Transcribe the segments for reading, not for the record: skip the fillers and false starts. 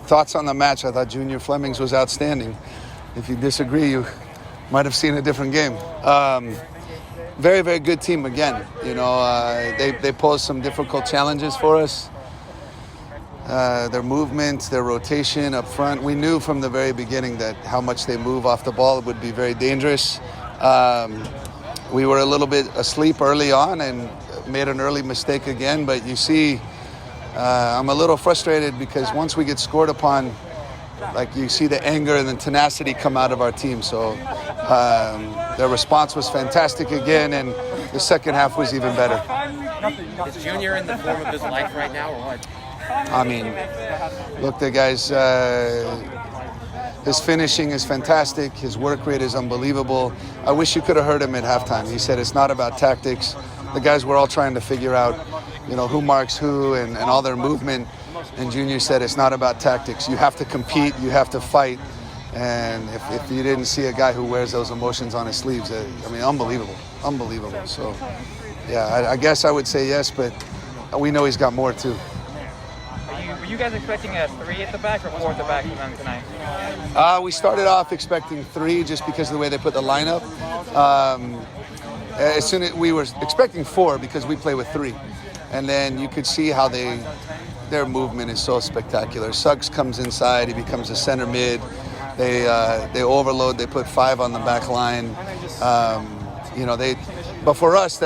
Thoughts on the match? I thought Junior Flemings was outstanding. If you disagree, you might have seen a different game. Very, very good team again. They posed some difficult challenges for us. Their movement, their rotation up front. We knew from the very beginning that how much they move off the ball would be very dangerous. We were a little bit asleep early on and made an early mistake again, but you see, I'm a little frustrated because once we get scored upon, like you see the anger and the tenacity come out of our team. So their response was fantastic again, and the second half was even better. Is Junior in the form of his life right now, or what? I mean, look, the guy's, his finishing is fantastic. His work rate is unbelievable. I wish you could have heard him at halftime. He said it's not about tactics. The guys were all trying to figure out, who marks who and all their movement. And Junior said it's not about tactics. You have to compete. You have to fight. And if you didn't see a guy who wears those emotions on his sleeves, unbelievable. Unbelievable. So, yeah, I guess I would say yes, but we know he's got more too. Were you guys expecting a 3 at the back or 4 at the back from them tonight? We started off expecting 3 just because of the way they put the lineup. As soon as we were expecting 4 because we play with 3. And then you could see how their movement is so spectacular. Suggs comes inside, he becomes a center mid. They overload, they put 5 on the back line. But for us,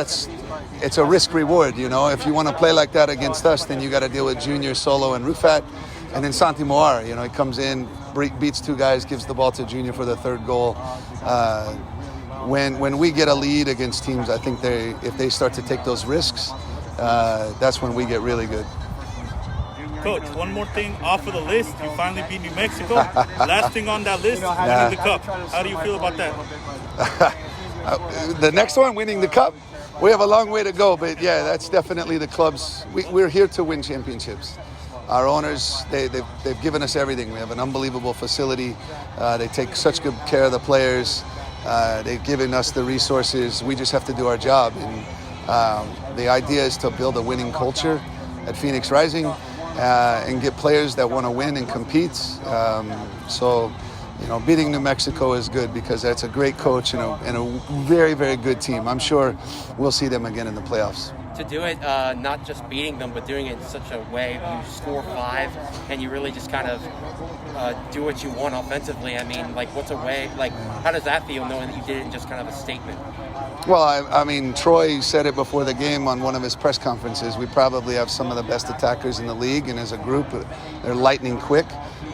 it's a risk reward, If you want to play like that against us, then you got to deal with Junior, Solo, and Rufat. And then Santi Moar, he comes in, beats 2 guys, gives the ball to Junior for the 3rd goal. When we get a lead against teams, I think if they start to take those risks, that's when we get really good. Coach, one more thing off of the list. You finally beat New Mexico. Last thing on that list, winning the cup. How do you feel about that? The next one, winning the cup, we have a long way to go. But yeah, that's definitely the club's. We're here to win championships. Our owners, they've given us everything. We have an unbelievable facility. They take such good care of the players. They've given us the resources. We just have to do our job. And the idea is to build a winning culture at Phoenix Rising and get players that want to win and compete. So, beating New Mexico is good because that's a great coach and a very, very good team. I'm sure we'll see them again in the playoffs. To do it, not just beating them, but doing it in such a way you score 5 and you really just kind of do what you want offensively. What's a way, how does that feel knowing that you did it in just kind of a statement? Well, Troy said it before the game on one of his press conferences. We probably have some of the best attackers in the league, and as a group, they're lightning quick.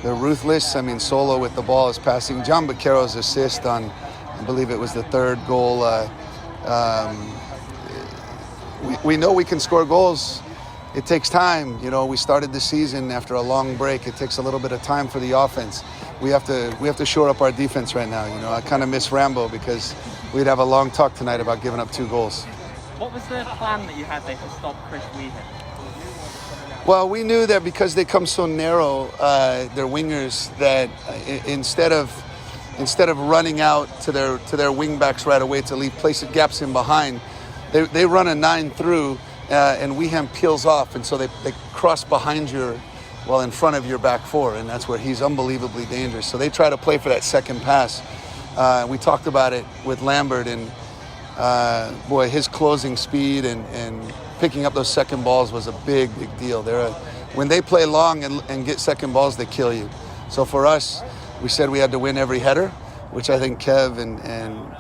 They're ruthless. Solo with the ball is passing. John Baccaro's assist on, I believe it was the 3rd goal. We know we can score goals. It takes time. We started the season after a long break. It takes a little bit of time for the offense. We have to shore up our defense right now. I kind of miss Rambo because we'd have a long talk tonight about giving up 2 goals. What was the plan that you had there to stop Chris Weaver? Well, we knew that because they come so narrow, their wingers, that instead of running out to their wing backs right away to leave gaps in behind, they run a 9 through, and Weeham peels off, and so they cross behind in front of your back 4, and that's where he's unbelievably dangerous. So they try to play for that second pass. We talked about it with Lambert, and his closing speed and picking up those second balls was a big, big deal. When they play long and get second balls, they kill you. So for us, we said we had to win every header, which I think Kev and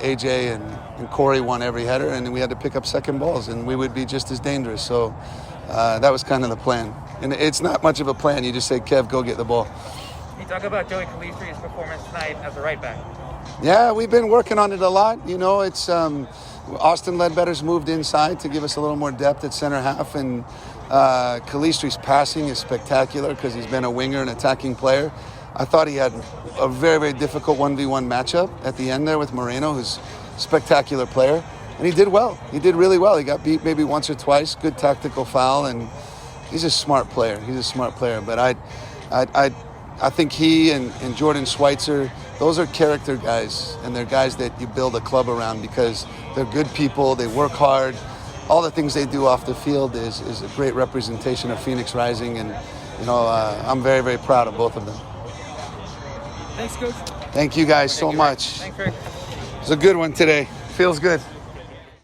AJ and Corey won every header, and we had to pick up second balls, and we would be just as dangerous. So that was kind of the plan. And it's not much of a plan. You just say, Kev, go get the ball. Can you talk about Joey Calistri's performance tonight as a right back? Yeah, we've been working on it a lot. It's Austin Ledbetter's moved inside to give us a little more depth at center half, and Calistri's passing is spectacular because he's been a winger and attacking player. I thought he had a very, very difficult 1v1 matchup at the end there with Moreno, who's a spectacular player, and he did well. He did really well. He got beat maybe once or twice, good tactical foul, and he's a smart player. But I think he and Jordan Schweitzer, those are character guys, and they're guys that you build a club around because they're good people, they work hard, all the things they do off the field is a great representation of Phoenix Rising, and I'm very, very proud of both of them. Thanks, Coach. Thank you guys so much. Thanks, Rick. It's a good one today. Feels good.